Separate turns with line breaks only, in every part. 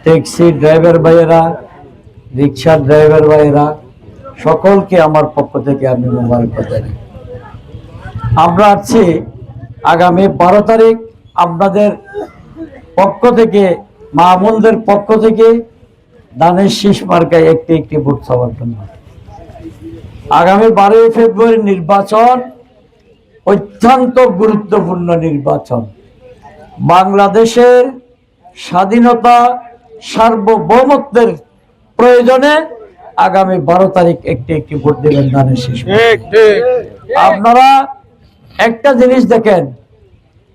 Taxi driver ভাইয়েরা, রিক্সার driver ভাইয়েরা, সকলকে আমার পক্ষ থেকে আমি মোবারকবাদ জানাই। আমরা আছি আগামী 12 তারিখ আপনাদের পক্ষ থেকে, মা বোনদের পক্ষ থেকে দানের শীষ মার্কায় একটি ভোট চাওয়ার জন্য। আগামী 12 ফেব্রুয়ারি নির্বাচন অত্যন্ত গুরুত্বপূর্ণ নির্বাচন। বাংলাদেশের স্বাধীনতা সার্বভৌমত্বের প্রয়োজনে আগামী 12 তারিখ একটি ভোট দেবেন দানের শীষ। আপনারা একটা জিনিস দেখেন,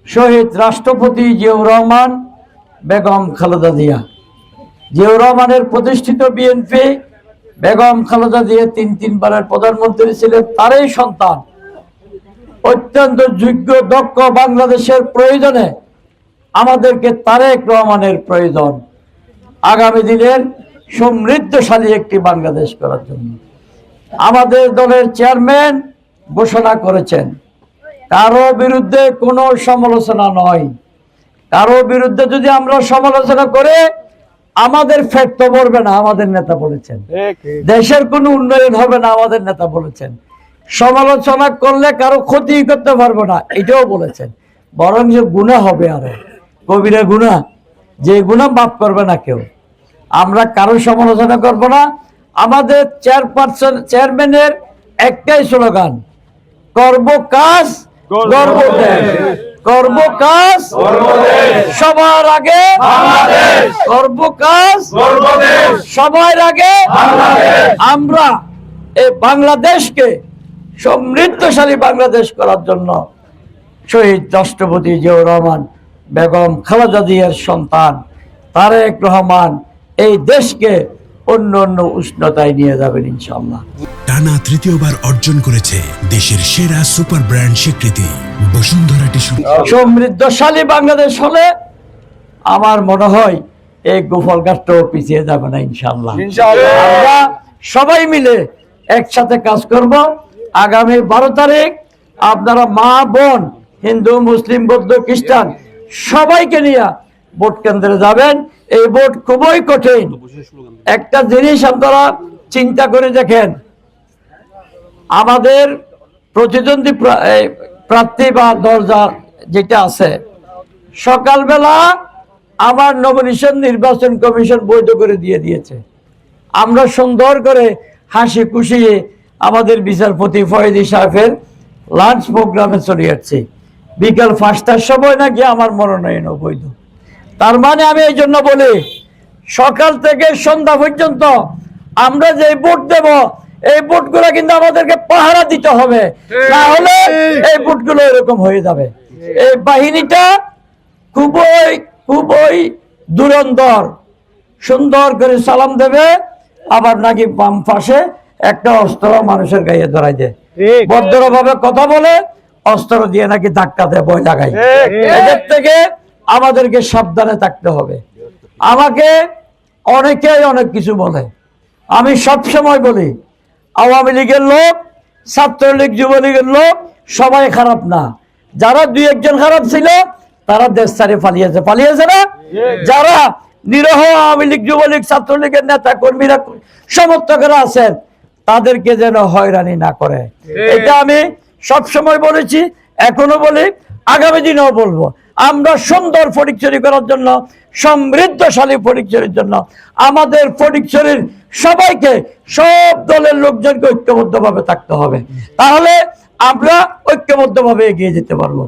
শহীদ রাষ্ট্রপতি জিয়াউর রহমান, বেগম খালেদা জিয়া, জিয়াউর রহমানের প্রতিষ্ঠিত বিএনপি, বেগম খালেদা জিয়া তিনবারের প্রধানমন্ত্রী ছিলেন, তারই সন্তান। অত্যন্ত যোগ্য দক্ষ বাংলাদেশের প্রয়োজনে আমাদেরকে তারেক রহমানের প্রয়োজন আগামী দিনের সমৃদ্ধশালী একটি বাংলাদেশ করার জন্য। আমাদের দলের চেয়ারম্যান ঘোষণা করেছেন, কারো বিরুদ্ধে কোনো সমালোচনা নয়। কারো বিরুদ্ধে যদি আমরা সমালোচনা করে আমাদের ফেট তো পড়বে না, আমাদের নেতা বলেছেন। দেশের কোনো উন্নয়ন হবে না, আমাদের নেতা বলেছেন। সমালোচনা করলে কারো ক্ষতি করতে পারবো না, এটাও বলেছেন। বরং যে গুনাহ হবে, আরো কবিরা গুনাহ, যে গুনাহ মাফ করবে না কেউ। আমরা কারো সমালোচনা করব না। আমাদের চেয়ারম্যানের একটাই স্লোগান, করব কাজ গর্ব দেশ, করব কাজ সবার আগে বাংলাদেশ, করব কাজ সবার আগে বাংলাদেশ। আমরা এই বাংলাদেশকে সমৃদ্ধশালী বাংলাদেশ করার জন্য শহীদ রাষ্ট্রপতি জিয়াউর রহমান, বেগম খালেদা জিয়ার সন্তান তারেক রহমান এই দেশকে অন্য উষ্ণতায় নিয়ে যাবেন ইনশাআল্লাহ।
টানা তৃতীয়বার অর্জন করেছে দেশের সেরা সুপার ব্র্যান্ড স্বীকৃতি বসুন্ধরা টিস্যু।
সমৃদ্ধশালী বাংলাদেশ হলে আমার মনে হয় এই গোপালঘাটটাও পিছিয়ে যাবে না ইনশাআল্লাহ। আমরা সবাই মিলে একসাথে কাজ করব। আগামী 12 তারিখ আপনারা মা বোন, হিন্দু মুসলিম বৌদ্ধ খ্রিস্টান সবাইকে নিয়ে ভোট কেন্দ্রে যাবেন। এই ভোট খুবই কঠিন। একটা জিনিস আপনারা চিন্তা করে দেখেন, আমাদের প্রতিদ্বন্দ্বী প্রার্থী বা দরজা যেটা আছে, সকালবেলা আমার নমিনেশন নির্বাচন কমিশন বৈধ করে দিয়েছে। আমরা সুন্দর করে হাসি খুশি আমাদের বিচারপতি ফয়েদী সাহেবের লাঞ্চ প্রোগ্রামে চলে যাচ্ছি। বিকাল 5টার সময় নাকি আমার মনোনয়ন বৈধ। তার মানে আমি এই জন্য বলি, সকাল থেকে সন্ধ্যা পর্যন্ত আমরা যে ভোট দেব, এই ভোটগুলো কিন্তু আমাদেরকে পাহারা দিতে হবে, না হলে এই ভোটগুলো এরকম হয়ে যাবে। এই বাহিনীটা খুবই ধুরন্ধর, সুন্দর করে সালাম দেবে, আবার নাকি বাম পাশে একটা অস্ত্র মানুষের গায়ে ধরাই দেয়, ভদ্রভাবে কথা বলে অস্ত্র দিয়ে নাকি ধাক্কা দেয়, ভয় লাগায়। এদের থেকে আমাদেরকে সাবধানে থাকতে হবে। আমাকে অনেকেই অনেক কিছু বলে, আমি সবসময় বলি, আওয়ামী লীগের লোক, ছাত্রলীগ, যুবলীগের লোক সবাই খারাপ না। যারা 2-1 খারাপ ছিল তারা দেশ ছাড়ে পালিয়েছে না? যারা নিরহ আওয়ামী লীগ, যুবলীগ, ছাত্রলীগের নেতা কর্মীরা, সমর্থকেরা আছেন, তাদেরকে যেন হয়রানি না করে। এটা আমি সবসময় বলেছি, এখনো বলি, আগামী দিনেও বলবো। আমরা সুন্দর ফটিকছড়ি করার জন্য, সমৃদ্ধশালী ফটিকছড়ির জন্য আমাদের ফটিকছড়ির সবাইকে, সব দলের লোকজনকে ঐক্যবদ্ধভাবে থাকতে হবে। তাহলে আমরা ঐক্যবদ্ধভাবে এগিয়ে যেতে পারবো।